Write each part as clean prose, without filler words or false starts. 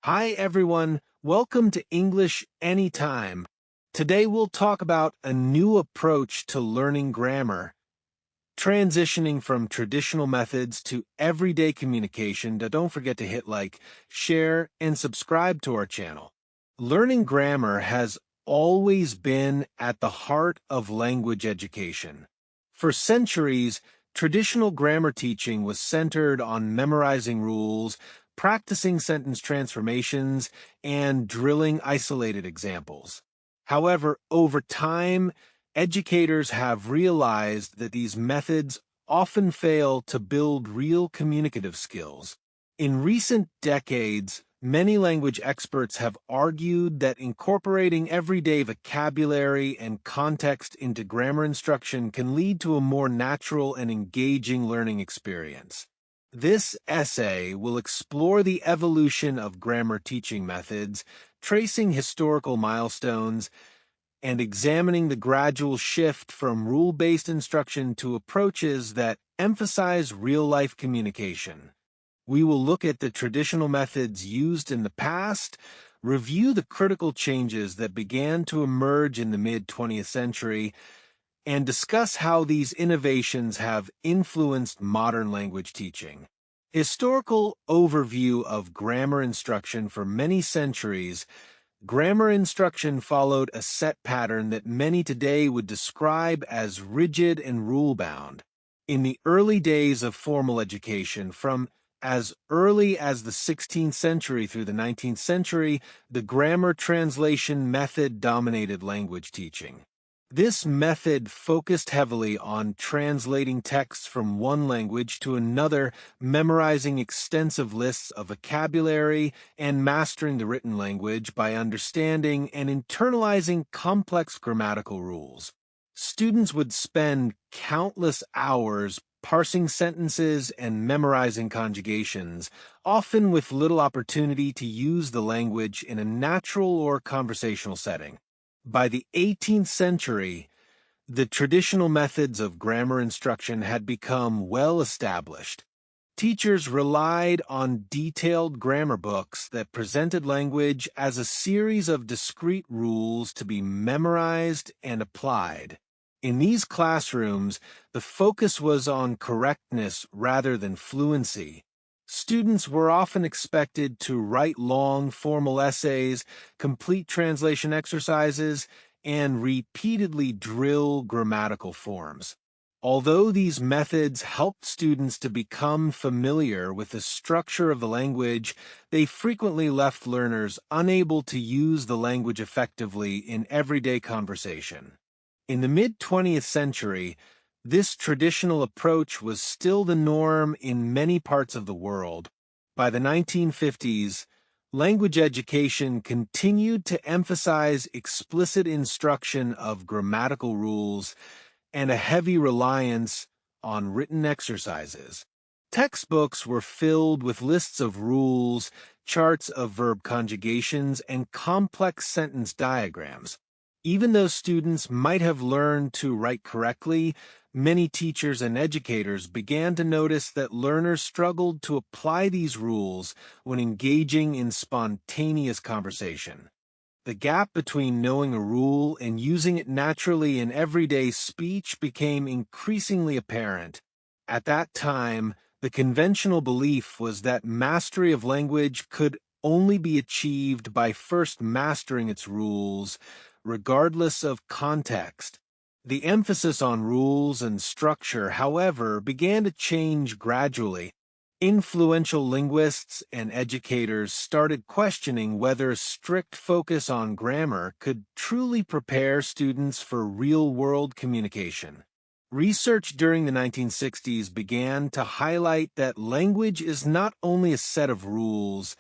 Hi everyone, welcome to English Anytime. Today we'll talk about a new approach to learning grammar, transitioning from traditional methods to everyday communication. Don't forget to hit like, share, and subscribe to our channel. Learning grammar has always been at the heart of language education. For centuries, traditional grammar teaching was centered on memorizing rules, practicing sentence transformations, and drilling isolated examples. However, over time, educators have realized that these methods often fail to build real communicative skills. In recent decades, many language experts have argued that incorporating everyday vocabulary and context into grammar instruction can lead to a more natural and engaging learning experience. This essay will explore the evolution of grammar teaching methods, tracing historical milestones, and examining the gradual shift from rule-based instruction to approaches that emphasize real-life communication. We will look at the traditional methods used in the past, review the critical changes that began to emerge in the mid-20th century, and discuss how these innovations have influenced modern language teaching. Historical overview of grammar instruction. For many centuries, grammar instruction followed a set pattern that many today would describe as rigid and rule-bound. In the early days of formal education, from as early as the 16th century through the 19th century, the grammar translation method dominated language teaching. This method focused heavily on translating texts from one language to another, memorizing extensive lists of vocabulary, and mastering the written language by understanding and internalizing complex grammatical rules. Students would spend countless hours parsing sentences and memorizing conjugations, often with little opportunity to use the language in a natural or conversational setting. By the 18th century, the traditional methods of grammar instruction had become well established. Teachers relied on detailed grammar books that presented language as a series of discrete rules to be memorized and applied. In these classrooms, the focus was on correctness rather than fluency. Students were often expected to write long, formal essays, complete translation exercises, and repeatedly drill grammatical forms. Although these methods helped students to become familiar with the structure of the language, they frequently left learners unable to use the language effectively in everyday conversation. In the mid-20th century, this traditional approach was still the norm in many parts of the world. By the 1950s, language education continued to emphasize explicit instruction of grammatical rules and a heavy reliance on written exercises. Textbooks were filled with lists of rules, charts of verb conjugations, and complex sentence diagrams. Even though students might have learned to write correctly, many teachers and educators began to notice that learners struggled to apply these rules when engaging in spontaneous conversation. The gap between knowing a rule and using it naturally in everyday speech became increasingly apparent. At that time, the conventional belief was that mastery of language could only be achieved by first mastering its rules, regardless of context. The emphasis on rules and structure, however, began to change gradually. Influential linguists and educators started questioning whether a strict focus on grammar could truly prepare students for real-world communication. Research during the 1960s began to highlight that language is not only a set of rules,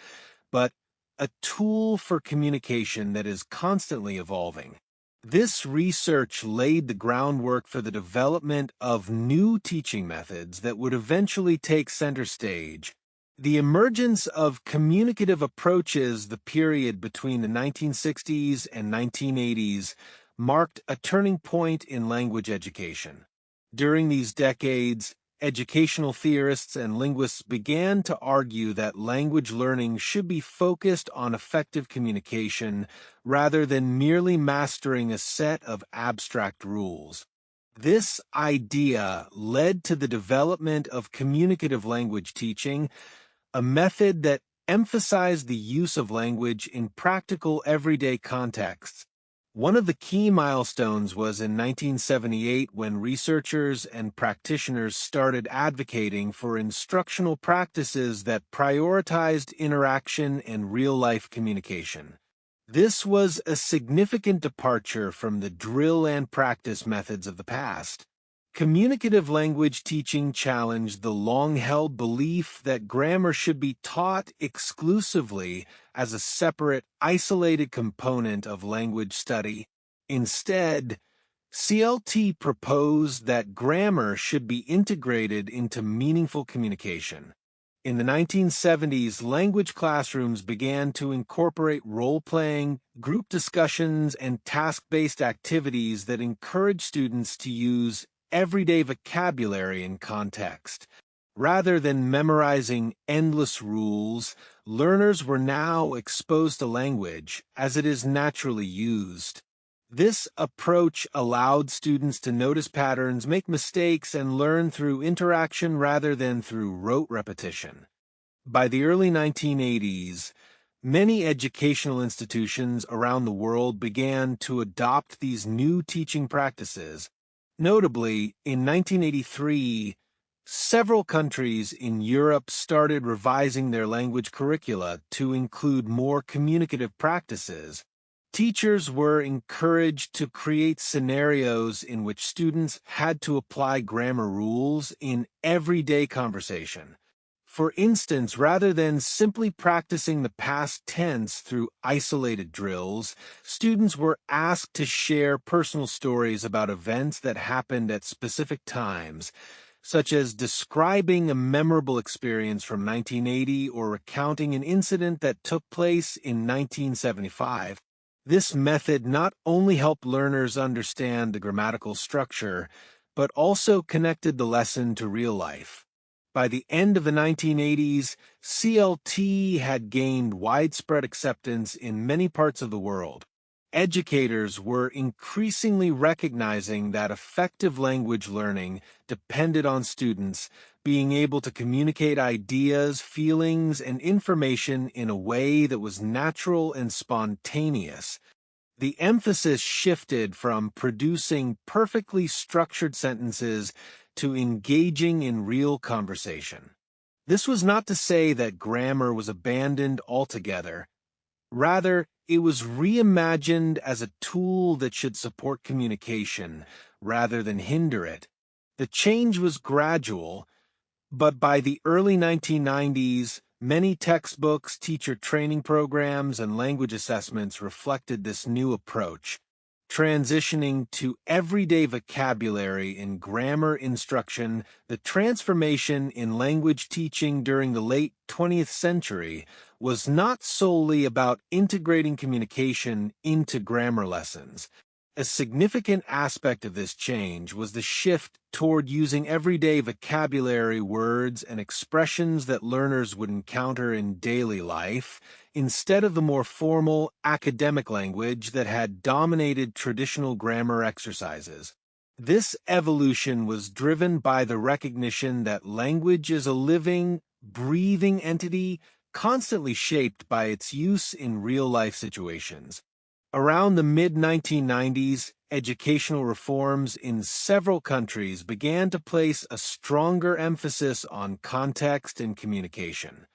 but a tool for communication that is constantly evolving. This research laid the groundwork for the development of new teaching methods that would eventually take center stage. The emergence of communicative approaches, the period between the 1960s and 1980s, marked a turning point in language education. During these decades, educational theorists and linguists began to argue that language learning should be focused on effective communication rather than merely mastering a set of abstract rules. This idea led to the development of communicative language teaching, a method that emphasized the use of language in practical everyday contexts. One of the key milestones was in 1978 when researchers and practitioners started advocating for instructional practices that prioritized interaction and real-life communication. This was a significant departure from the drill and practice methods of the past. Communicative language teaching challenged the long-held belief that grammar should be taught exclusively as a separate, isolated component of language study. Instead, CLT proposed that grammar should be integrated into meaningful communication. In the 1970s, language classrooms began to incorporate role-playing, group discussions, and task-based activities that encourage students to use everyday vocabulary in context. Rather than memorizing endless rules, learners were now exposed to language as it is naturally used. This approach allowed students to notice patterns, make mistakes, and learn through interaction rather than through rote repetition. By the early 1980s, many educational institutions around the world began to adopt these new teaching practices. Notably, in 1983, several countries in Europe started revising their language curricula to include more communicative practices. Teachers were encouraged to create scenarios in which students had to apply grammar rules in everyday conversation. For instance, rather than simply practicing the past tense through isolated drills, students were asked to share personal stories about events that happened at specific times, such as describing a memorable experience from 1980 or recounting an incident that took place in 1975. This method not only helped learners understand the grammatical structure, but also connected the lesson to real life. By the end of the 1980s, CLT had gained widespread acceptance in many parts of the world. Educators were increasingly recognizing that effective language learning depended on students being able to communicate ideas, feelings, and information in a way that was natural and spontaneous. The emphasis shifted from producing perfectly structured sentences to engaging in real conversation. This was not to say that grammar was abandoned altogether. Rather, it was reimagined as a tool that should support communication rather than hinder it. The change was gradual, but by the early 1990s, many textbooks, teacher training programs, and language assessments reflected this new approach, transitioning to everyday vocabulary in grammar instruction. The transformation in language teaching during the late 20th century was not solely about integrating communication into grammar lessons. A significant aspect of this change was the shift toward using everyday vocabulary, words, and expressions that learners would encounter in daily life, instead of the more formal academic language that had dominated traditional grammar exercises. This evolution was driven by the recognition that language is a living, breathing entity constantly shaped by its use in real-life situations. Around the mid-1990s, educational reforms in several countries began to place a stronger emphasis on context and communication.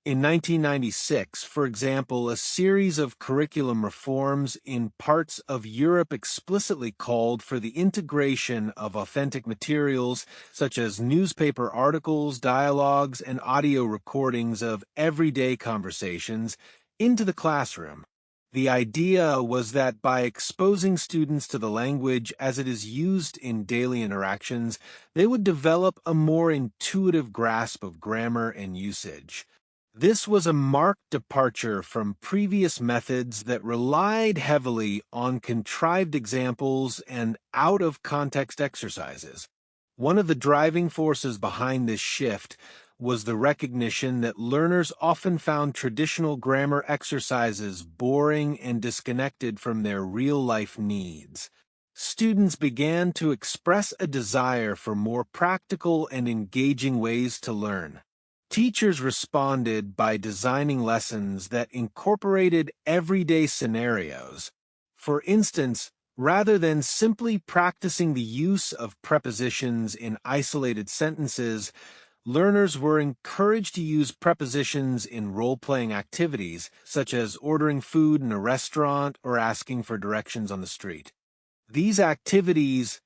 In 1996, for example, a series of curriculum reforms in parts of Europe explicitly called for the integration of authentic materials such as newspaper articles, dialogues, and audio recordings of everyday conversations into the classroom. The idea was that by exposing students to the language as it is used in daily interactions, they would develop a more intuitive grasp of grammar and usage. This was a marked departure from previous methods that relied heavily on contrived examples and out-of-context exercises. One of the driving forces behind this shift was the recognition that learners often found traditional grammar exercises boring and disconnected from their real-life needs. Students began to express a desire for more practical and engaging ways to learn. Teachers responded by designing lessons that incorporated everyday scenarios. For instance, rather than simply practicing the use of prepositions in isolated sentences, learners were encouraged to use prepositions in role-playing activities, such as ordering food in a restaurant or asking for directions on the street. These activities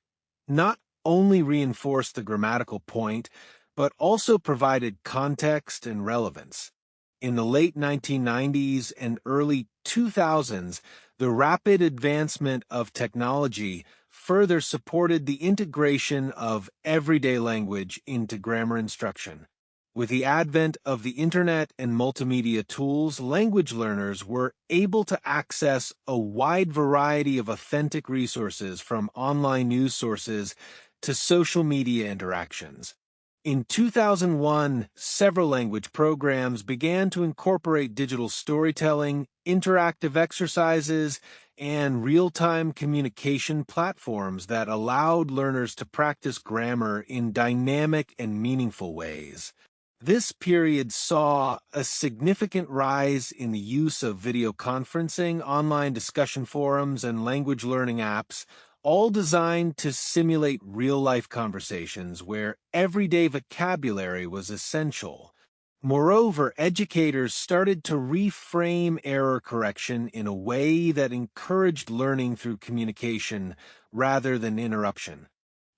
not only reinforced the grammatical point, but also provided context and relevance. In the late 1990s and early 2000s, the rapid advancement of technology further supported the integration of everyday language into grammar instruction. With the advent of the internet and multimedia tools, language learners were able to access a wide variety of authentic resources, from online news sources to social media interactions. In 2001, several language programs began to incorporate digital storytelling, interactive exercises, and real-time communication platforms that allowed learners to practice grammar in dynamic and meaningful ways. This period saw a significant rise in the use of video conferencing, online discussion forums, and language learning apps, all designed to simulate real-life conversations where everyday vocabulary was essential. Moreover, educators started to reframe error correction in a way that encouraged learning through communication rather than interruption.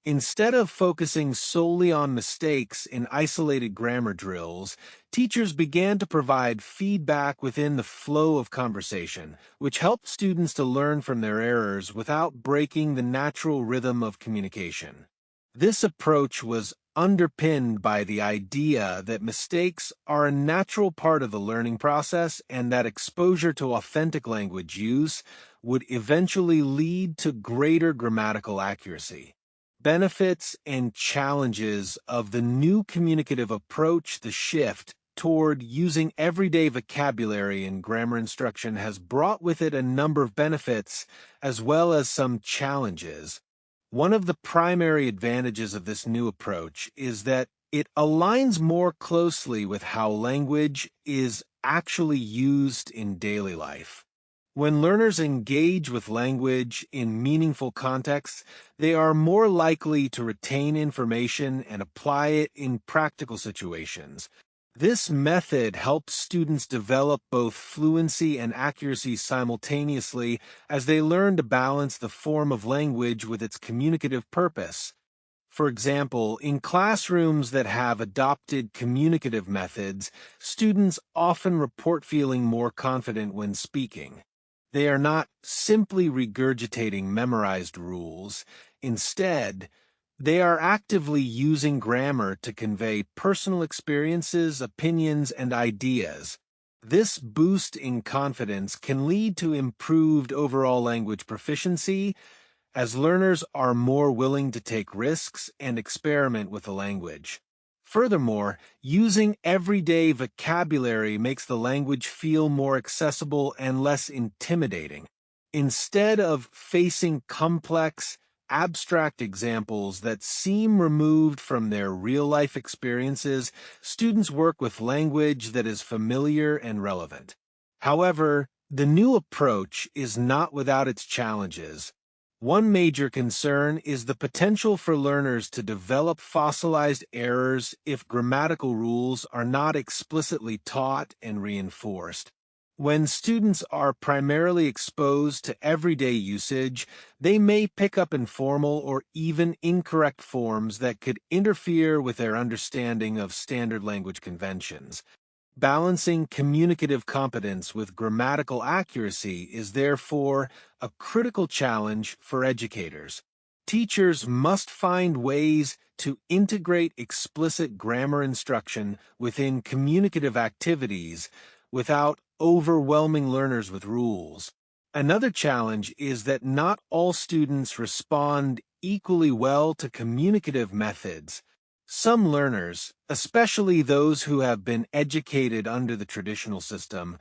Instead of focusing solely on mistakes in isolated grammar drills, teachers began to provide feedback within the flow of conversation, which helped students to learn from their errors without breaking the natural rhythm of communication. This approach was underpinned by the idea that mistakes are a natural part of the learning process and that exposure to authentic language use would eventually lead to greater grammatical accuracy. Benefits and challenges of the new communicative approach. The shift toward using everyday vocabulary in grammar instruction has brought with it a number of benefits as well as some challenges. One of the primary advantages of this new approach is that it aligns more closely with how language is actually used in daily life. When learners engage with language in meaningful contexts, they are more likely to retain information and apply it in practical situations. This method helps students develop both fluency and accuracy simultaneously as they learn to balance the form of language with its communicative purpose. For example, in classrooms that have adopted communicative methods, students often report feeling more confident when speaking. They are not simply regurgitating memorized rules. Instead, they are actively using grammar to convey personal experiences, opinions, and ideas. This boost in confidence can lead to improved overall language proficiency, as learners are more willing to take risks and experiment with the language. Furthermore, using everyday vocabulary makes the language feel more accessible and less intimidating. Instead of facing complex, abstract examples that seem removed from their real-life experiences, students work with language that is familiar and relevant. However, the new approach is not without its challenges. One major concern is the potential for learners to develop fossilized errors if grammatical rules are not explicitly taught and reinforced. When students are primarily exposed to everyday usage, they may pick up informal or even incorrect forms that could interfere with their understanding of standard language conventions. Balancing communicative competence with grammatical accuracy is therefore a critical challenge for educators. Teachers must find ways to integrate explicit grammar instruction within communicative activities without overwhelming learners with rules. Another challenge is that not all students respond equally well to communicative methods. Some learners, especially those who have been educated under the traditional system,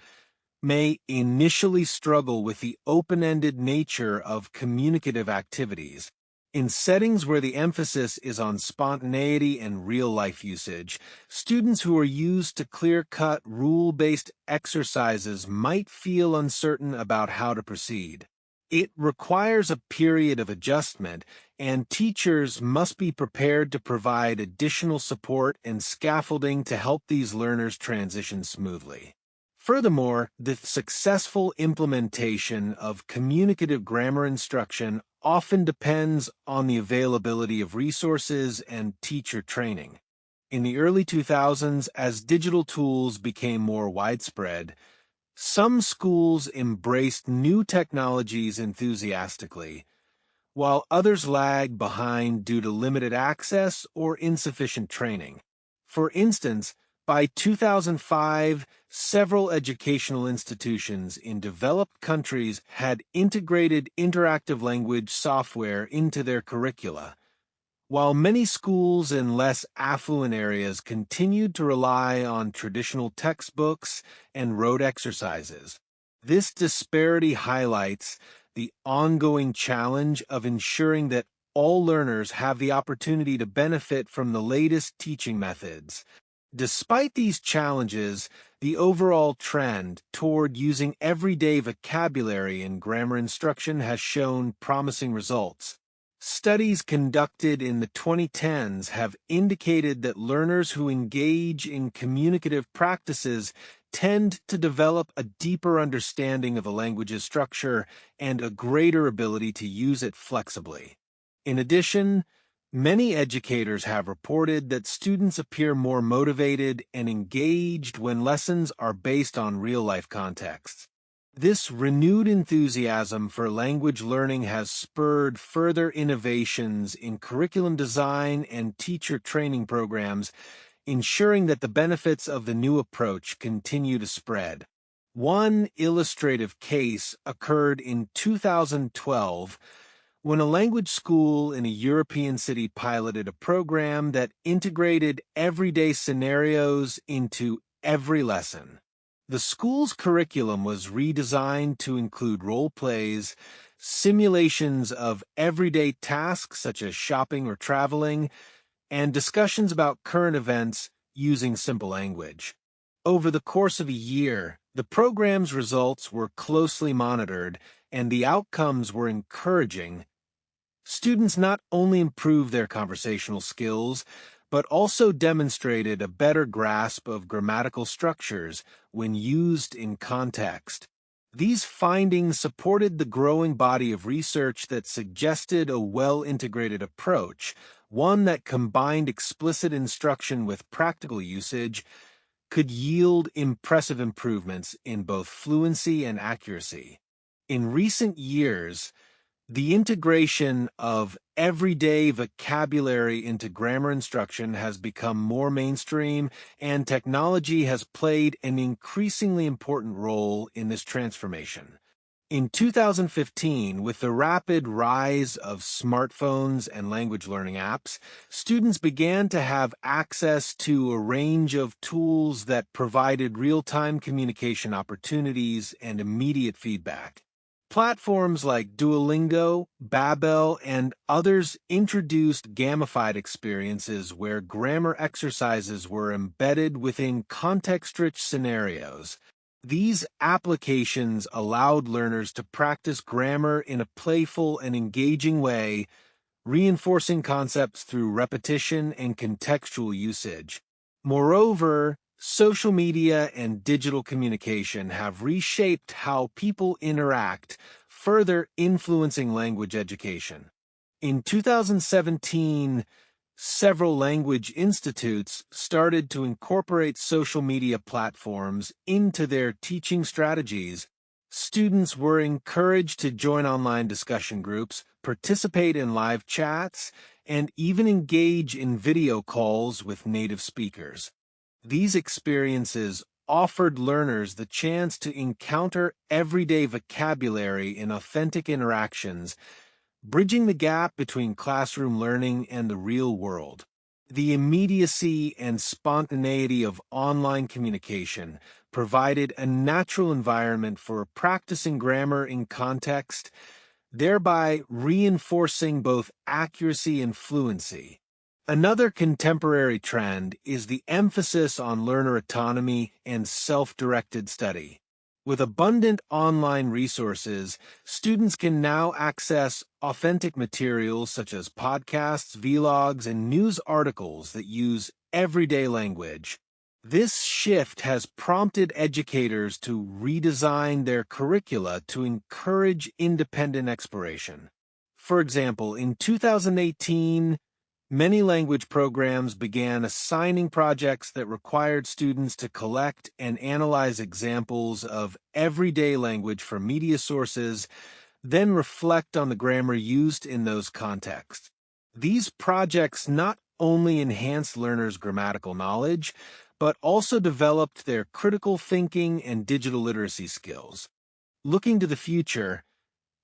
may initially struggle with the open-ended nature of communicative activities. In settings where the emphasis is on spontaneity and real-life usage, students who are used to clear-cut, rule-based exercises might feel uncertain about how to proceed. It requires a period of adjustment, and teachers must be prepared to provide additional support and scaffolding to help these learners transition smoothly. Furthermore, the successful implementation of communicative grammar instruction often depends on the availability of resources and teacher training. In the early 2000s, as digital tools became more widespread, some schools embraced new technologies enthusiastically, while others lagged behind due to limited access or insufficient training. For instance, by 2005, several educational institutions in developed countries had integrated interactive language software into their curricula, while many schools in less affluent areas continued to rely on traditional textbooks and rote exercises. This disparity highlights the ongoing challenge of ensuring that all learners have the opportunity to benefit from the latest teaching methods. Despite these challenges, the overall trend toward using everyday vocabulary in grammar instruction has shown promising results. Studies conducted in the 2010s have indicated that learners who engage in communicative practices tend to develop a deeper understanding of a language's structure and a greater ability to use it flexibly. In addition, many educators have reported that students appear more motivated and engaged when lessons are based on real-life contexts. This renewed enthusiasm for language learning has spurred further innovations in curriculum design and teacher training programs, ensuring that the benefits of the new approach continue to spread. One illustrative case occurred in 2012 when a language school in a European city piloted a program that integrated everyday scenarios into every lesson. The school's curriculum was redesigned to include role plays, simulations of everyday tasks such as shopping or traveling, and discussions about current events using simple language. Over the course of a year, the program's results were closely monitored, and the outcomes were encouraging. Students not only improved their conversational skills, but also demonstrated a better grasp of grammatical structures when used in context. These findings supported the growing body of research that suggested a well-integrated approach, one that combined explicit instruction with practical usage, could yield impressive improvements in both fluency and accuracy. In recent years, the integration of everyday vocabulary into grammar instruction has become more mainstream, and technology has played an increasingly important role in this transformation. In 2015, with the rapid rise of smartphones and language learning apps, students began to have access to a range of tools that provided real-time communication opportunities and immediate feedback. Platforms like Duolingo, Babbel, and others introduced gamified experiences where grammar exercises were embedded within context-rich scenarios. These applications allowed learners to practice grammar in a playful and engaging way, reinforcing concepts through repetition and contextual usage. Moreover, social media and digital communication have reshaped how people interact, further influencing language education. In 2017, several language institutes started to incorporate social media platforms into their teaching strategies. Students were encouraged to join online discussion groups, participate in live chats, and even engage in video calls with native speakers. These experiences offered learners the chance to encounter everyday vocabulary in authentic interactions, bridging the gap between classroom learning and the real world. The immediacy and spontaneity of online communication provided a natural environment for practicing grammar in context, thereby reinforcing both accuracy and fluency. Another contemporary trend is the emphasis on learner autonomy and self-directed study. With abundant online resources, students can now access authentic materials such as podcasts, vlogs, and news articles that use everyday language. This shift has prompted educators to redesign their curricula to encourage independent exploration. For example, in 2018, many language programs began assigning projects that required students to collect and analyze examples of everyday language from media sources, then reflect on the grammar used in those contexts. These projects not only enhanced learners' grammatical knowledge, but also developed their critical thinking and digital literacy skills. Looking to the future,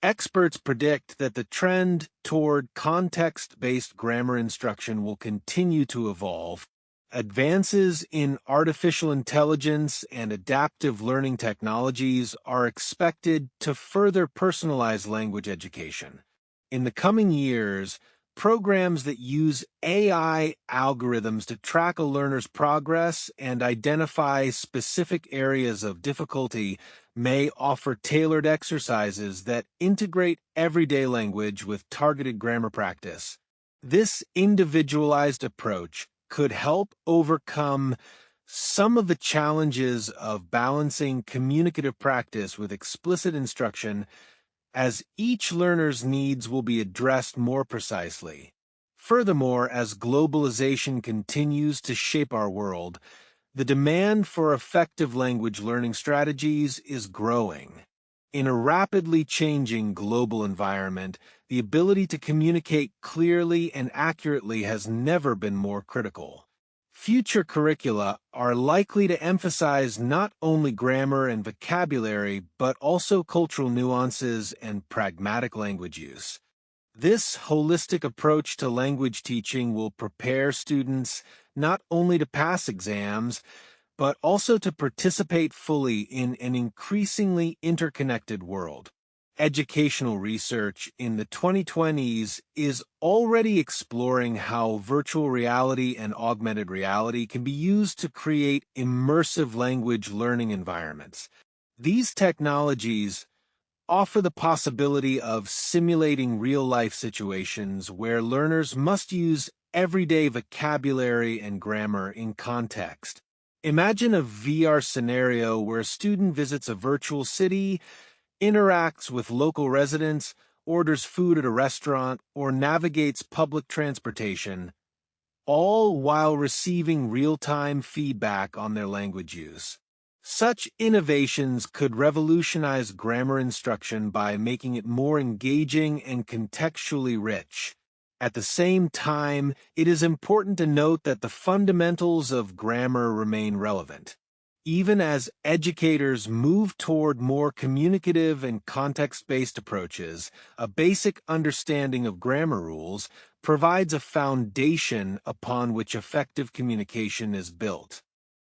experts predict that the trend toward context-based grammar instruction will continue to evolve. Advances in artificial intelligence and adaptive learning technologies are expected to further personalize language education. In the coming years, programs that use AI algorithms to track a learner's progress and identify specific areas of difficulty may offer tailored exercises that integrate everyday language with targeted grammar practice. This individualized approach could help overcome some of the challenges of balancing communicative practice with explicit instruction, as each learner's needs will be addressed more precisely. Furthermore, as globalization continues to shape our world, the demand for effective language learning strategies is growing. In a rapidly changing global environment, the ability to communicate clearly and accurately has never been more critical. Future curricula are likely to emphasize not only grammar and vocabulary, but also cultural nuances and pragmatic language use. This holistic approach to language teaching will prepare students not only to pass exams, but also to participate fully in an increasingly interconnected world. Educational research in the 2020s is already exploring how virtual reality and augmented reality can be used to create immersive language learning environments. These technologies offer the possibility of simulating real-life situations where learners must use everyday vocabulary and grammar in context. Imagine a VR scenario where a student visits a virtual city, interacts with local residents, orders food at a restaurant, or navigates public transportation, all while receiving real-time feedback on their language use. Such innovations could revolutionize grammar instruction by making it more engaging and contextually rich. At the same time, it is important to note that the fundamentals of grammar remain relevant. Even as educators move toward more communicative and context-based approaches, a basic understanding of grammar rules provides a foundation upon which effective communication is built.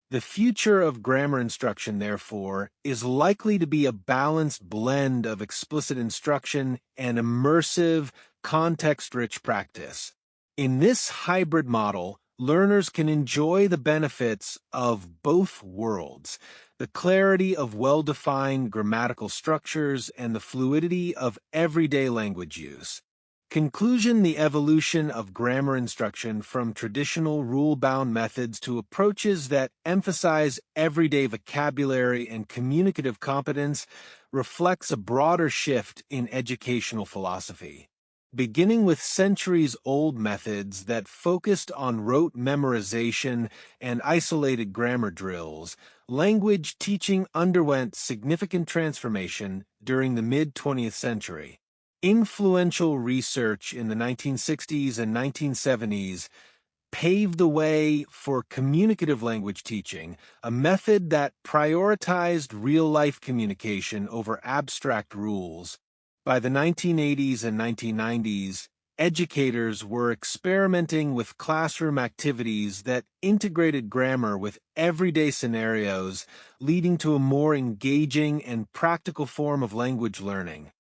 The future of grammar instruction, therefore, is likely to be a balanced blend of explicit instruction and immersive, context-rich practice. In this hybrid model, learners can enjoy the benefits of both worlds, the clarity of well-defined grammatical structures and the fluidity of everyday language use. Conclusion: the evolution of grammar instruction from traditional rule-bound methods to approaches that emphasize everyday vocabulary and communicative competence reflects a broader shift in educational philosophy. Beginning with centuries-old methods that focused on rote memorization and isolated grammar drills, language teaching underwent significant transformation during the mid-20th century. Influential research in the 1960s and 1970s paved the way for communicative language teaching, a method that prioritized real-life communication over abstract rules. By the 1980s and 1990s, educators were experimenting with classroom activities that integrated grammar with everyday scenarios, leading to a more engaging and practical form of language learning.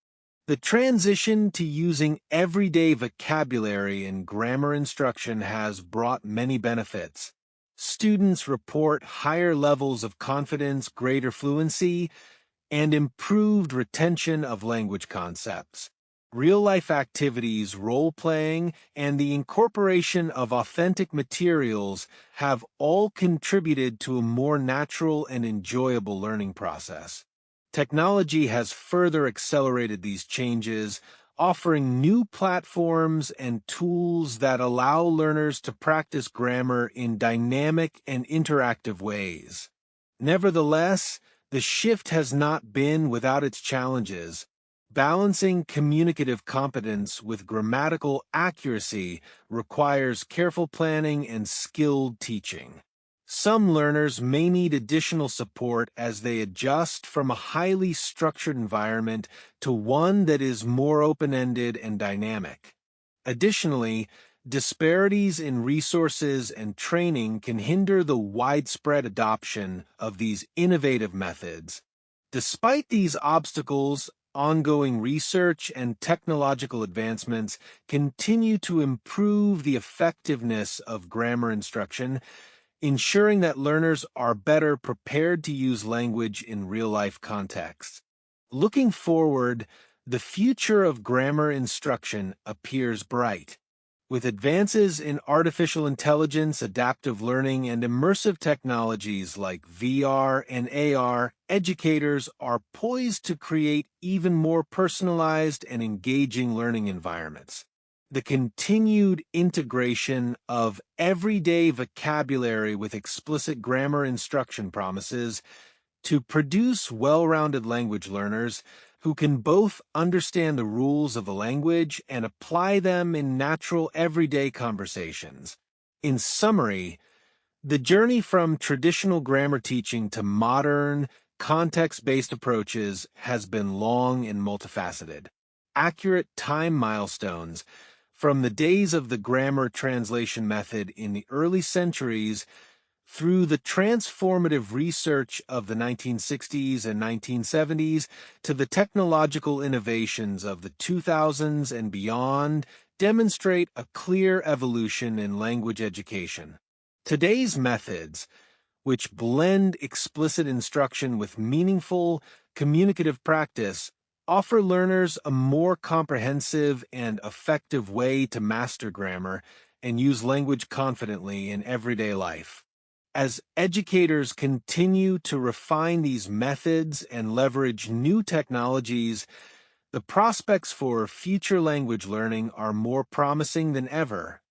The transition to using everyday vocabulary in grammar instruction has brought many benefits. Students report higher levels of confidence, greater fluency, and improved retention of language concepts. Real-life activities, role-playing, and the incorporation of authentic materials have all contributed to a more natural and enjoyable learning process. Technology has further accelerated these changes, offering new platforms and tools that allow learners to practice grammar in dynamic and interactive ways. Nevertheless, the shift has not been without its challenges. Balancing communicative competence with grammatical accuracy requires careful planning and skilled teaching. Some learners may need additional support as they adjust from a highly structured environment to one that is more open-ended and dynamic. Additionally, disparities in resources and training can hinder the widespread adoption of these innovative methods. Despite these obstacles, ongoing research and technological advancements continue to improve the effectiveness of grammar instruction, ensuring that learners are better prepared to use language in real-life contexts. Looking forward, the future of grammar instruction appears bright. With advances in artificial intelligence, adaptive learning, and immersive technologies like VR and AR, educators are poised to create even more personalized and engaging learning environments. The continued integration of everyday vocabulary with explicit grammar instruction promises to produce well-rounded language learners who can both understand the rules of the language and apply them in natural everyday conversations. In summary, the journey from traditional grammar teaching to modern, context-based approaches has been long and multifaceted. Accurate time milestones, from the days of the grammar translation method in the early centuries through the transformative research of the 1960s and 1970s to the technological innovations of the 2000s and beyond, demonstrate a clear evolution in language education. Today's methods, which blend explicit instruction with meaningful, communicative practice, offer learners a more comprehensive and effective way to master grammar and use language confidently in everyday life. As educators continue to refine these methods and leverage new technologies, the prospects for future language learning are more promising than ever.